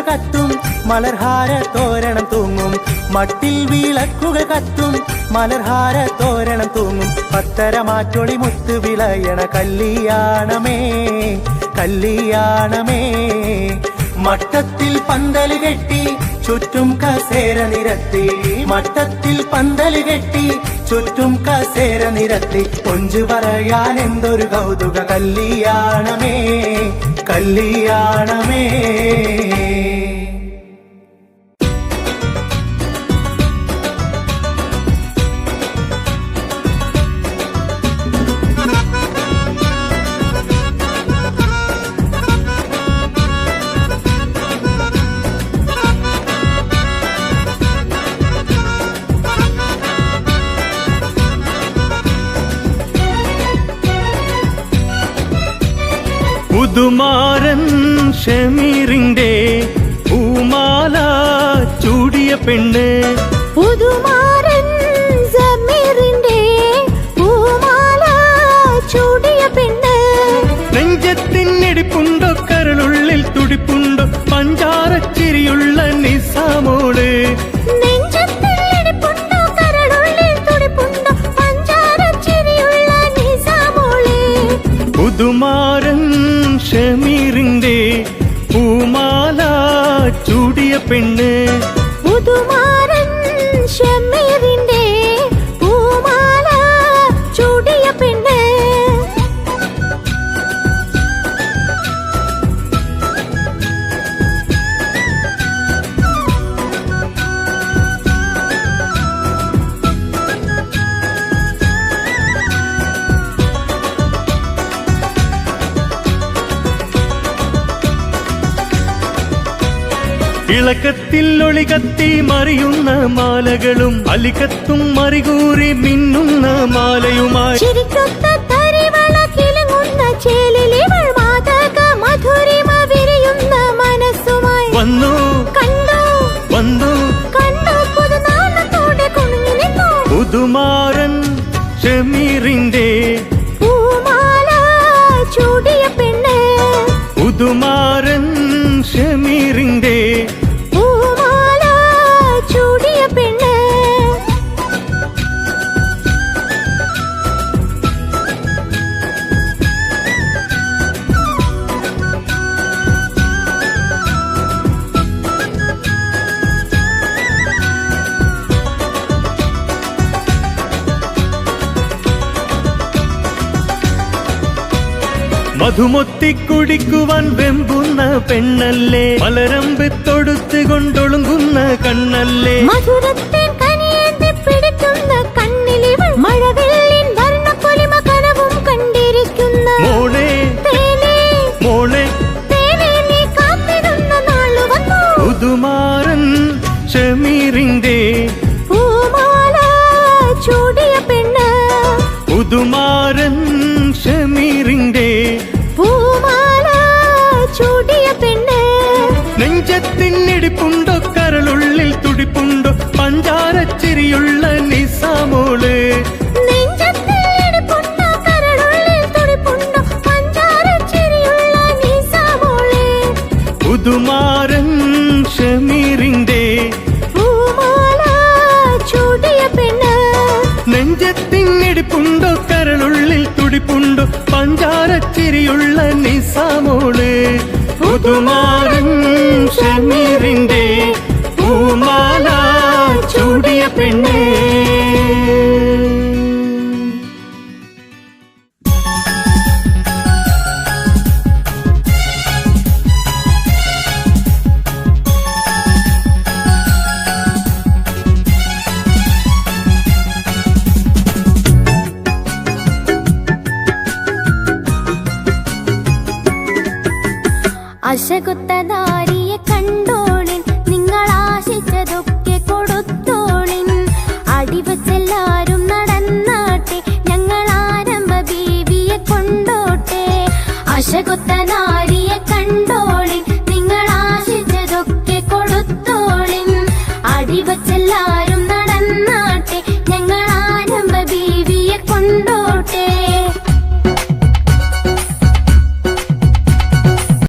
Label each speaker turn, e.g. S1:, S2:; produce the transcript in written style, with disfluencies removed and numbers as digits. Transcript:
S1: കത്തും മലർഹാര തോരണം തൂങ്ങും മട്ടിൽ വിളക്കുകൾ കത്തും മലർഹാര തോരണം തൂങ്ങും പത്തരമാറ്റൊളി മുത്തു വിളയണ കല്യാണമേ കല്യാണമേ മട്ടത്തിൽ പന്തല് കെട്ടി ചുറ്റും കസേര നിരത്തി മട്ടത്തിൽ പന്തല് കെട്ടി ചുറ്റും കസേര നിരത്തി കൊഞ്ചു പറയാൻ എന്തൊരു കൗതുക കല്യാണമേ കല്യാണമേ
S2: പുതുമാരൻ ഷമീറിന്റെ പൂമാല ചൂടിയ പെണ്ണ്
S3: പുതുമാരൻ ഷമീറിന്റെ പൂമാല ചൂടിയ പെണ്ണ്
S2: നെഞ്ചത്തിനിടിപ്പുണ്ടോ കരളുള്ളിൽ തുടിപ്പുണ്ടോ പഞ്ചാരച്ചിരിയുള്ള നിസാമോള് പുതുമാരൻ ഷമീറിന്റെ പൂമാല ചൂടിയ പെണ്ണ്
S3: പുതുമാരൻ ഷമീറിന്റെ പൂമാല ചൂടിയ പെണ്ണ്
S2: ഇളക്കത്തിൽ ഒളികത്തി മറിയുന്ന മാലകളും അലികത്തും മറികൂറി മിന്നുന്ന മാലയുമായി വന്നു വന്നു പുതുമാരൻ ഷമീറിന്റെ
S3: പൂമാല ചൂടിയ പെണ്ണ്
S2: പുതുമാരൻ ഷമീറിന്റെ
S3: പൂമാല ചൂടിയ പെണ്ണ്
S2: മധുമൊത്തി കുടിക്കുവാൻ വെമ്പുന്ന പെണ്ണല്ലേ മലരമ്പ് തൊടുത്ത് കൊണ്ടൊളുങ്ങുന്ന കണ്ണല്ലേ
S3: മധുരത്തിൻ കനിയേന്തി പിടിക്കുന്ന കണ്ണിലിവൾ മഴവെള്ളിൻ വർണ്ണപ്പൊലിമ കനവും കണ്ടിരിക്കുന്ന
S2: മോളെ മോളെ
S3: നീ കാത്തിടുന്ന നാളു വന്നു
S2: പുതുമാരൻ ഷമീറിന്റെ
S3: പൂമാല ചൂടിയ പെണ്ണ്
S2: പുതുമാരൻ ഷമീറിന്റെ
S3: പൂമാല ചൂടിയ പെണ്ണ്
S2: നെഞ്ചത്തിനിടിപ്പുണ്ടോ കരളുള്ളിൽ തുടിപ്പുണ്ടോ പഞ്ചാരച്ചിരിയുള്ള നിസാമോള് പുതുമാരൻ ഷമീറിന്റെ
S3: പൂമാല ചൂടിയ പെണ്ണ്
S2: നെഞ്ചത്തിനിടിപ്പുണ്ടോ കരളുള്ളിൽ തുടിപ്പുണ്ടോ പഞ്ചാരച്ചിരിയുള്ള നിസാമോള് പുതുമാരൻ ഷമീറിന്റെ പൂമാല ചൂടിയ പെണ്ണ്
S3: അശകുത്തധാരിയെ കണ്ടോളിൻ നിങ്ങൾ ആശിച്ചതൊക്കെ കൊടുത്തോളിൻ അടിവച്ചെല്ലാരും നടന്നാട്ടെ ഞങ്ങൾ ആരംഭ ബീവിയെ കൊണ്ടോട്ടെ അശകുത്തനാരി